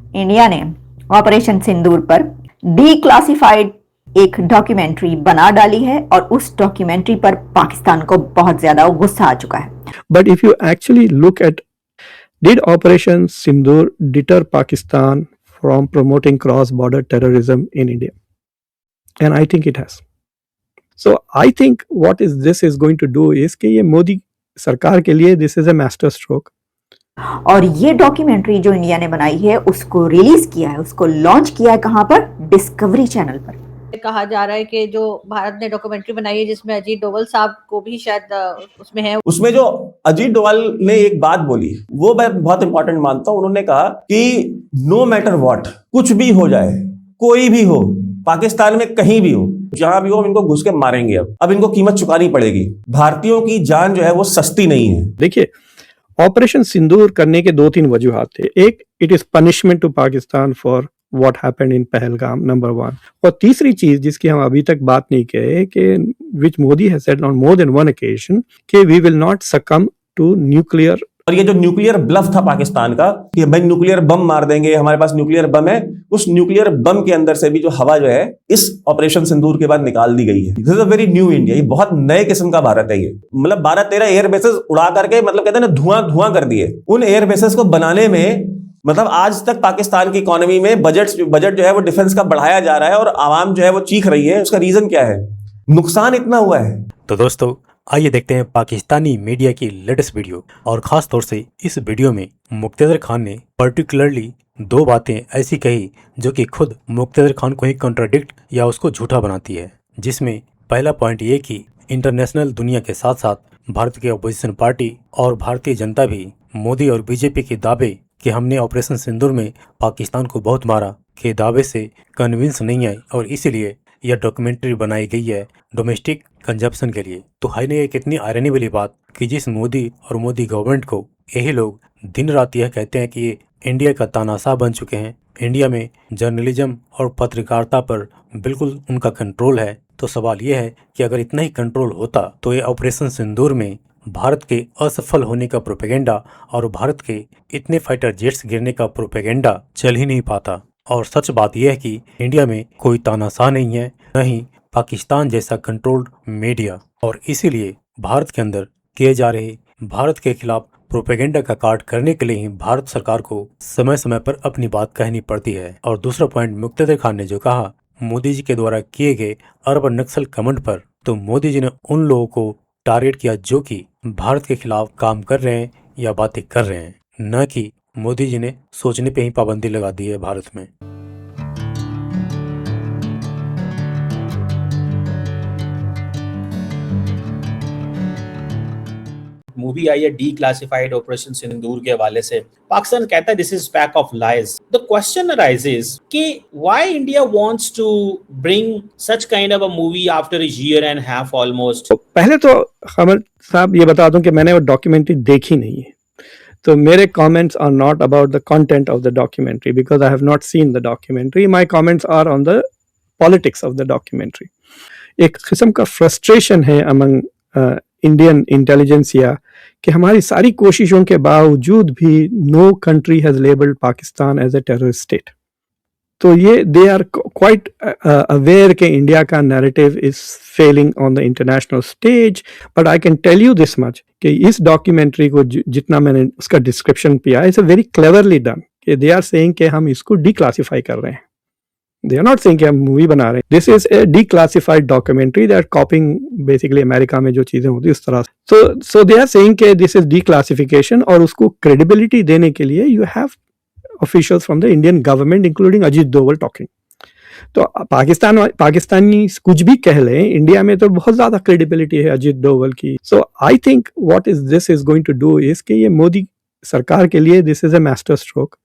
India ने operation सिंदूर पर declassified एक डॉक्यूमेंट्री बना डाली है और उस डॉक्यूमेंट्री पर पाकिस्तान को बहुत ज्यादा गुस्सा आ चुका है। But if you actually look at, did Operation Sindoor deter Pakistan from promoting cross-border terrorism in India? And I think it has. So I think what is this is going to do is कि ये मोदी सरकार के लिए this is a master stroke. और ये documentary जो India ने बनाई है उसको रिलीज किया है, उसको लॉन्च किया है कहां पर? डिस्कवरी चैनल पर। कहा जा रहा है कि जो भारत ने डॉक्यूमेंट्री बनाई है जिसमें अजीत डोभाल साहब को भी शायद उसमें है। उसमें जो अजीत डोभाल ने एक बात बोली वो मैं बहुत इंपॉर्टेंट मानता हूं। उन्होंने कहा कि नो मैटर व्हाट, कुछ भी हो जाए, कोई भी हो, पाकिस्तान में कहीं भी हो, जहां भी हो, इनको घुस के मारेंगे। अब इनको कीमत चुकानी पड़ेगी। भारतीयों की जान जो है वो सस्ती नहीं है। देखिए, ऑपरेशन सिंदूर करने के 2-3 वजूहात थे। एक, it is punishment to Pakistan for what happened in Pahalgam, number 1। और तीसरी चीज जिसकी हम अभी तक बात नहीं किए कि which Modi has said on more than one occasion कि we will not succumb to nuclear. और ये जो न्यूक्लियर ब्लफ था पाकिस्तान का कि भाई न्यूक्लियर बम मार देंगे, हमारे पास न्यूक्लियर बम है, उस न्यूक्लियर बम के अंदर से भी जो हवा जो है इस ऑपरेशन सिंदूर के बाद निकाल दी गई है। This is a very new India. ये बहुत नए किस्म का भारत है। ये मतलब 12-13 एयर बेसेस उड़ा करके मतलब कहते हैं ना धुआं धुआं कर दिए। उन एयर बेसेस को बनाने में मतलब आज तक पाकिस्तान की इकोनॉमी में बजट जो है वो डिफेंस का बढ़ाया जा रहा है और आवाम जो है वो चीख रही है। उसका रीजन क्या है? नुकसान इतना हुआ है। तो दोस्तों आइए देखते हैं पाकिस्तानी मीडिया की लेटेस्ट वीडियो। और खास तौर से इस वीडियो में मुक्तदर खान ने पर्टिकुलरली 2 बातें ऐसी कही जो कि खुद मुक्तदर खान को ही कॉन्ट्राडिक्ट या उसको झूठा बनाती है। जिसमें पहला पॉइंट ये कि इंटरनेशनल दुनिया के साथ साथ भारत की अपोजिशन पार्टी और भारतीय जनता भी मोदी और बीजेपी के दावे कि हमने ऑपरेशन सिंदूर में पाकिस्तान को बहुत मारा के दावे से कन्विंस नहीं आए और इसीलिए यह डॉक्यूमेंट्री बनाई गई है डोमेस्टिक कंजप्शन के लिए। तो है ना ये कितनी आयरनी वाली बात कि जिस मोदी और मोदी गवर्नमेंट को यही लोग दिन रात यह कहते हैं कि ये इंडिया का तानाशाह बन चुके हैं, इंडिया में जर्नलिज्म और पत्रकारिता पर बिल्कुल उनका कंट्रोल है। तो सवाल यह है कि अगर इतना ही कंट्रोल होता तो ये ऑपरेशन सिंदूर में भारत के असफल होने का प्रोपेगेंडा और भारत के इतने फाइटर जेट्स गिरने का प्रोपेगेंडा चल ही नहीं पाता। और सच बात यह है कि इंडिया में कोई तानाशाह नहीं है, न ही पाकिस्तान जैसा कंट्रोल्ड मीडिया। और इसीलिए भारत के अंदर किए जा रहे भारत के खिलाफ प्रोपेगेंडा का कार्ड करने के लिए ही भारत सरकार को समय समय पर अपनी बात कहनी पड़ती है। और दूसरा पॉइंट मुक्तदर खान ने जो कहा मोदी जी के द्वारा किए गए अर्बन नक्सल कमेंट पर, तो मोदी जी ने उन लोगों को टारगेट किया जो कि भारत के खिलाफ काम कर रहे हैं या बातें कर रहे हैं, न कि मोदी जी ने सोचने पे ही पाबंदी लगा दी है भारत में। मूवी आई है डी क्लासिफाइड ऑपरेशन सिंदूर के हवाले से। पाकिस्तान कहता है this is pack of lies. The question arises कि why India wants to bring such kind of a movie after a year and half almost. पहले तो खबर साहब ये बता दूं कि मैंने वो डॉक्यूमेंट्री देखी नहीं है, तो मेरे comments are not about the content of the documentary because I have not seen the documentary. My comments are on the politics of the documentary. एक किस्म का फ्रस्ट्रेशन है अमंग इंडियन इंटेलिजेंसिया कि हमारी सारी कोशिशों के बावजूद भी no country has labelled Pakistan as a terrorist state. तो ये दे आर क्वाइट अवेयर कि इंडिया का narrative is failing on the international stage. But I can tell you this much कि इस डॉक्यूमेंट्री को जितना मैंने उसका डिस्क्रिप्शन किया इट्स वेरी क्लेवरली डन कि दे आर सेइंग कि हम इसको डिक्लासिफाई कर रहे हैं। They are not saying कि हम मूवी बना रहे हैं। This is a declassified documentary that copying basically America में जो चीजें होती है उस तरह से। So they are saying कि this is declassification और उसको credibility देने के लिए you have officials from the Indian government including Ajit Doval talking। तो पाकिस्तानी कुछ भी कह लें, इंडिया में तो बहुत ज्यादा credibility है अजीत डोभाल की। So I think what is this is going to do is कि ये मोदी सरकार के लिए this is a master stroke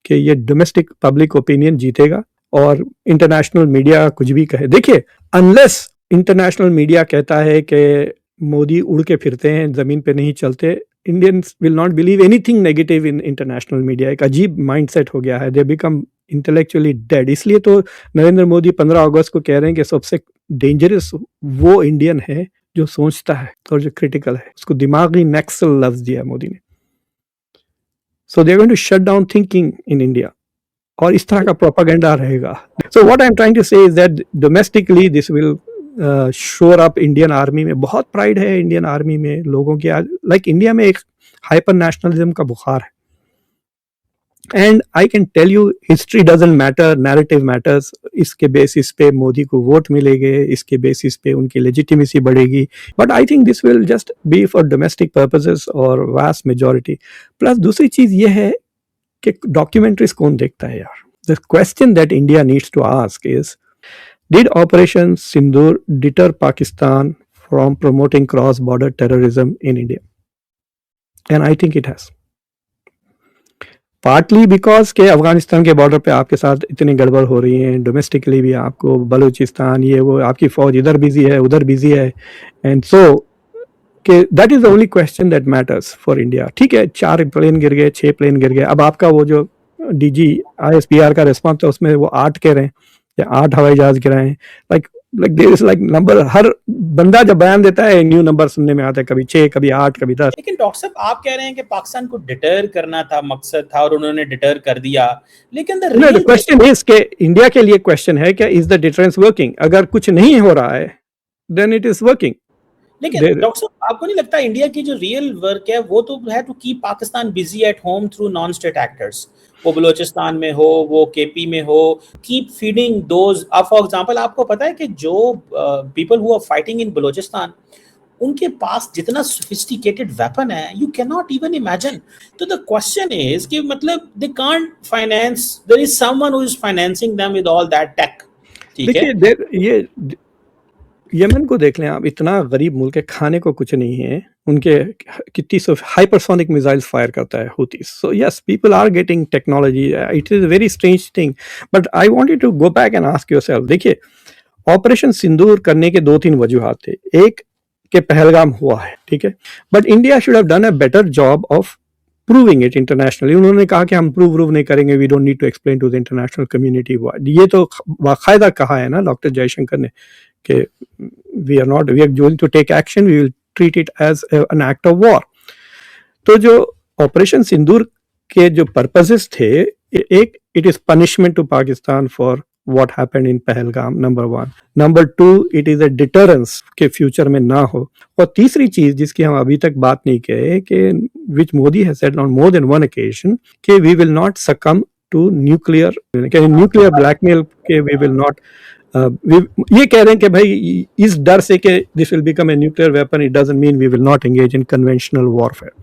कि ये domestic public opinion जीतेगा और इंटरनेशनल मीडिया कुछ भी कहे। देखिए, अनलेस इंटरनेशनल मीडिया कहता है कि मोदी उड़ के फिरते हैं, जमीन पे नहीं चलते, Indians will not believe anything negative in international media. एक अजीब माइंडसेट हो गया है, दे बिकम इंटेलेक्चुअली डेड। इसलिए तो नरेंद्र मोदी 15 अगस्त को कह रहे हैं कि सबसे डेंजरस वो इंडियन है जो सोचता है और जो क्रिटिकल है। उसको दिमागी नक्सल लफ्ज दिया मोदी ने। So they are going to shut down thinking in India और इस तरह का प्रोपागेंडा रहेगा. So what I am trying to say is that domestically this will shore up Indian army में. बहुत प्राइड है इंडियन आर्मी में लोगों की. लाइक इंडिया में एक हाइपर नेशनलिज्म का बुखार है. And I can tell you history doesn't matter, narrative matters. इसके बेसिस पे मोदी को वोट मिलेंगे, इसके बेसिस पे उनकी लेजिटिमेसी बढ़ेगी. But I think this will just be for domestic purposes और वास्ट मेजॉरिटी. प्लस दूसरी चीज ये है कि डॉक्यूमेंट्रीज कौन देखता है यार. The question that India needs to ask is, did Operation Sindoor deter Pakistan from promoting cross border terrorism in India? And I think it has. Partly because के अफगानिस्तान के बॉर्डर पे आपके साथ इतनी गड़बड़ हो रही है, डोमेस्टिकली भी आपको बलूचिस्तान ये वो आपकी फौज इधर बिजी है उधर बिजी है. एंड सो कि that is the only question that matters for India. ठीक है, 4 प्लेन गिर गए, 6 प्लेन गिर गए. अब आपका वो जो डीजी ISPR का रिस्पॉन्स है उसमें वो 8 कह रहे हैं या 8 हवाई जहाज गिराए हैं. Like there is like number, हर बंदा जब बयान देता है न्यू नंबर सुनने में आता है, कभी 6 कभी 8 कभी 10. लेकिन डॉक्टर साहब आप कह रहे हैं कि पाकिस्तान को डिटर करना था, मकसद था और उन्होंने डिटर कर दिया. लेकिन द क्वेश्चन इज के इंडिया के लिए क्वेश्चन है कि इज द डिटरेंस वर्किंग? अगर कुछ नहीं हो रहा है देन इट इज वर्किंग. लेकिन डॉक्टर साहब आपको नहीं लगता इंडिया की जो रियल वर्क है वो तो है to keep Pakistan busy at home through non state actors, वो बलोचिस्तान में हो, वो केपी में हो, keep feeding those. For example आपको पता है कि जो people who are fighting in Balochistan, उनके पास जितना सोफिस्टिकेटेड वेपन है you can not even imagine. तो द क्वेश्चन इज कि मतलब they can't finance, there is someone who is financing them with all that tech. ठीक है, देखिए ये यमन को देख लें आप, इतना गरीब मुल्क है, खाने को कुछ नहीं है. उनके कितनी हाइपरसोनिक मिसाइल्स फायर करता है Houthis. So yes, people are getting technology. It is a very strange thing. But I want you to go back and ask yourself. देखिए, ऑपरेशन सिंदूर करने के 2-3 वजूहात थे. एक के पहलगाम हुआ है, ठीक है, but India should have done a better job of proving it internationally. उन्होंने कहा कि हम प्रूव नहीं करेंगे, we don't need to explain to the international community. ये तो बाकायदा कहा है ना डॉक्टर जयशंकर ने कि we are going to take action, we will treat it as an act of war. तो जो ऑपरेशन सिंदूर के जो पर्पसेस थे, एक, it is punishment to Pakistan for what happened in Pahalgam, number 1. Number 2, it is a deterrence के future में ना हो. और तीसरी चीज जिसकी हम अभी तक बात नहीं किए कि which Modi has said on more than one occasion कि we will not succumb to nuclear blackmail के we will not ये कह रहे हैं कि भाई इस डर से कि this will become a nuclear weapon, it doesn't mean we will not engage in conventional warfare.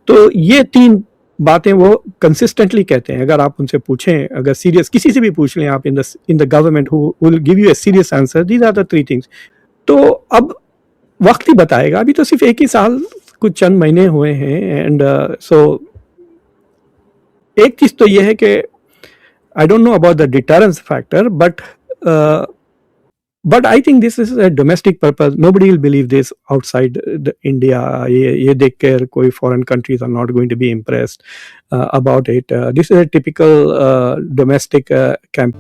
तो ये 3 बातें वो कंसिस्टेंटली कहते हैं. अगर आप उनसे पूछें, अगर सीरियस किसी से भी पूछ लें आप in the government who will give you a serious answer, these are the 3 things. तो अब वक्त ही बताएगा. अभी तो सिर्फ 1 ही साल कुछ चंद महीने हुए हैं. एंड सो एक चीज तो ये है कि I don't know about the deterrence factor, but I think this is a domestic purpose. Nobody will believe this outside India. ये देख कर कोई foreign countries are not going to be impressed about it. This is a typical domestic camp.